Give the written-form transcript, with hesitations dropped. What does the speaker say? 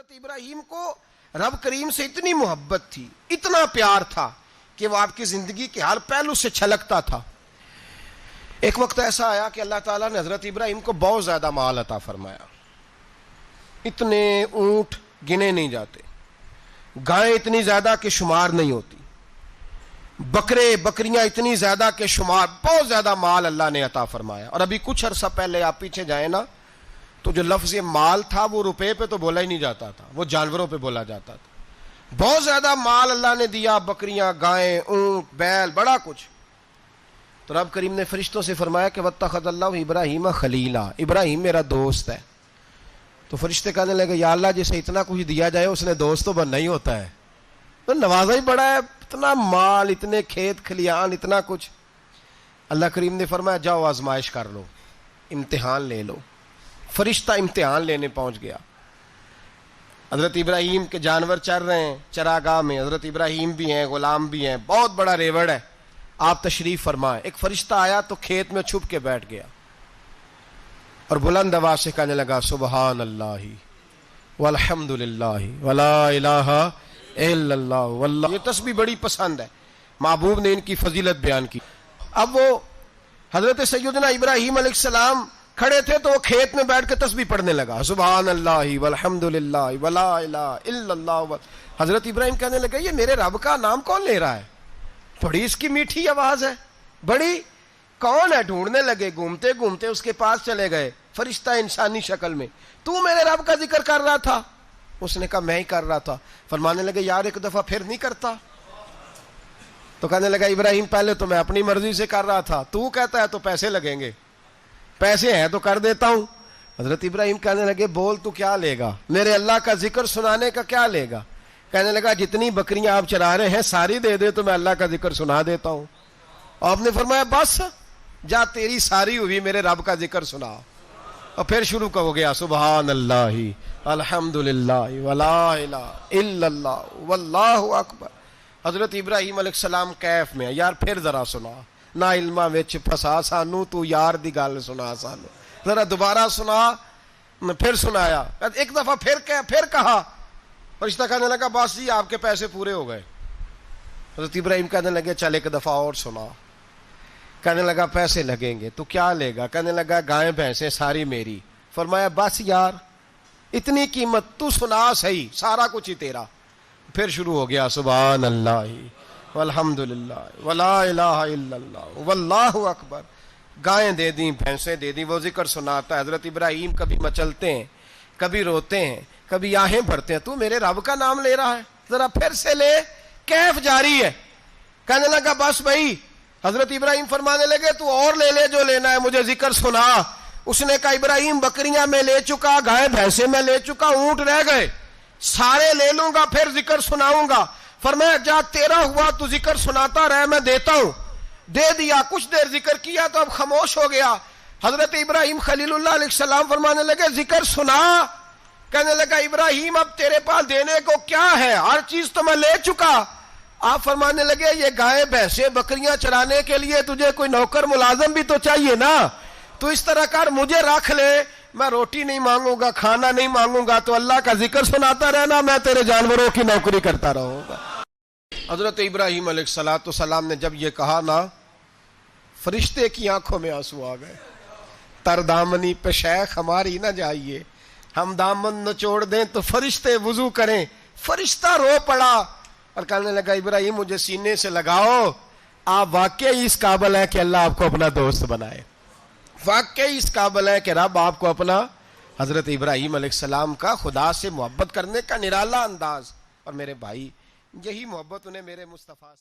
حضرت ابراہیم کو رب کریم سے اتنی محبت تھی, اتنا پیار تھا کہ وہ آپ کی زندگی کے ہر پہلو سے چھلکتا تھا. ایک وقت ایسا آیا کہ اللہ تعالیٰ نے حضرت ابراہیم کو بہت زیادہ مال عطا فرمایا. اتنے اونٹ گنے نہیں جاتے, گائیں اتنی زیادہ کہ شمار نہیں ہوتی, بکرے بکریاں اتنی زیادہ کہ شمار, بہت زیادہ مال اللہ نے عطا فرمایا. اور ابھی کچھ عرصہ پہلے آپ پیچھے جائیں نا تو جو لفظ مال تھا وہ روپے پہ تو بولا ہی نہیں جاتا تھا, وہ جانوروں پہ بولا جاتا تھا. بہت زیادہ مال اللہ نے دیا, بکریاں, گائیں, اونٹ, بیل, بڑا کچھ. تو رب کریم نے فرشتوں سے فرمایا کہ واتخذ اللہ ابراہیم خلیلا, ابراہیم میرا دوست ہے. تو فرشتے کہنے لگے یا اللہ جسے اتنا کچھ دیا جائے اس نے دوست تو بننا ہی ہوتا ہے, تو نوازا ہی بڑا ہے, اتنا مال, اتنے کھیت کھلیان, اتنا کچھ. اللہ کریم نے فرمایا جاؤ آزمائش کر لو, امتحان لے لو. فرشتہ امتحان لینے پہنچ گیا. حضرت ابراہیم کے جانور چر رہے ہیں چراگاہ میں, حضرت ابراہیم بھی ہیں, غلام بھی ہیں, بہت بڑا ریوڑ ہے, آپ تشریف فرمائیں. ایک فرشتہ آیا تو کھیت میں چھپ کے بیٹھ گیا اور بلند آواز سے کہنے لگا سبحان اللہ والحمد للہ ولا الہ الا اللہ واللہ. یہ تسبیح بڑی پسند ہے, محبوب نے ان کی فضیلت بیان کی. اب وہ حضرت سیدنا ابراہیم علیہ السلام کھڑے تھے تو وہ کھیت میں بیٹھ کے تسبیح پڑھنے لگا سبحان اللہ والحمد للہ ولا الہ الا اللہ. حضرت ابراہیم کہنے لگے یہ میرے رب کا نام کون لے رہا ہے, بڑی اس کی میٹھی آواز ہے, بڑی, کون ہے؟ ڈھونڈنے لگے, گھومتے گھومتے اس کے پاس چلے گئے, فرشتہ انسانی شکل میں. تو میرے رب کا ذکر کر رہا تھا؟ اس نے کہا میں ہی کر رہا تھا. فرمانے لگے یار ایک دفعہ پھر نہیں کرتا؟ تو کہنے لگا ابراہیم پہلے تو میں اپنی مرضی سے کر رہا تھا, تو کہتا ہے تو پیسے لگیں گے, پیسے ہیں تو کر دیتا ہوں. حضرت ابراہیم کہنے لگے بول تو کیا لے گا, میرے اللہ کا ذکر سنانے کا کیا لے گا؟ کہنے لگا جتنی بکریاں آپ چرا رہے ہیں ساری دے دے تو میں اللہ کا ذکر سنا دیتا ہوں. اور آپ نے فرمایا بس جا تیری ساری ہوئی, میرے رب کا ذکر سنا. اور پھر شروع ہو گیا سبحان اللہ الحمد للہ ولا الہ الا اللہ واللہ اکبر. حضرت ابراہیم علیہ السلام کیف میں, یار پھر ذرا سنا, نہ علماں وچ پھسا سانو, تو یار دی گل سنا سانو, ذرا دوبارہ سنا. پھر سنایا, ایک دفعہ پھر کہا. فرشتہ کہنے لگا بس جی آپ کے پیسے پورے ہو گئے. حضرت ابراہیم کہنے لگے چل ایک دفعہ اور سنا. کہنے لگا پیسے لگیں گے, تو کیا لے گا؟ کہنے لگا گائیں بھینسیں ساری میری. فرمایا بس یار اتنی قیمت, تو سنا صحیح, سارا کچھ ہی تیرا. پھر شروع ہو گیا سبحان اللہ والحمد للہ ولا الہ الا اللہ واللہ اکبر. گائیں دے دیں, بھینسیں دے دیں, وہ ذکر سناتا ہے. حضرت ابراہیم کبھی مچلتے ہیں, کبھی روتے ہیں, کبھی آہیں بھرتے ہیں. تو میرے رب کا نام لے رہا ہے, ذرا پھر سے لے, کیف جاری ہے. کہنے لگا بس بھائی. حضرت ابراہیم فرمانے لگے تو اور لے لے جو لینا ہے, مجھے ذکر سنا. اس نے کہا ابراہیم بکریاں میں لے چکا, گائے بھینسیں میں لے چکا, اونٹ رہ گئے, سارے لے لوں گا پھر ذکر سناؤں گا. فرمایا جا تیرا ہوا تو ذکر سناتا رہ, میں دیتا ہوں. دے دیا, کچھ دیر ذکر کیا تو اب خاموش ہو گیا. حضرت ابراہیم خلیل اللہ علیہ السلام فرمانے لگے ذکر سنا. کہنے لگا ابراہیم اب تیرے پاس دینے کو کیا ہے, ہر چیز تو میں لے چکا. آپ فرمانے لگے یہ گائے بھینسیں بکریاں چرانے کے لیے تجھے کوئی نوکر ملازم بھی تو چاہیے نا, تو اس طرح کر مجھے رکھ لے, میں روٹی نہیں مانگوں گا, کھانا نہیں مانگوں گا, تو اللہ کا ذکر سناتا رہنا, میں تیرے جانوروں کی نوکری کرتا رہوں گا. حضرت ابراہیم علیہ السلام نے جب یہ کہا نا, فرشتے کی آنکھوں میں آنسو آ گئے. تر دامنی پہ شیخ ہماری نہ جائیے, ہم دامن نچوڑ دیں تو فرشتے وضو کریں. فرشتہ رو پڑا اور کہنے لگا ابراہیم مجھے سینے سے لگاؤ, آپ واقعی اس قابل ہیں کہ اللہ آپ کو اپنا دوست بنائے, واقعی اس قابل ہے کہ رب آپ کو اپنا. حضرت ابراہیم علیہ السلام کا خدا سے محبت کرنے کا نرالا انداز. اور میرے بھائی یہی محبت انہیں میرے مصطفیٰ سے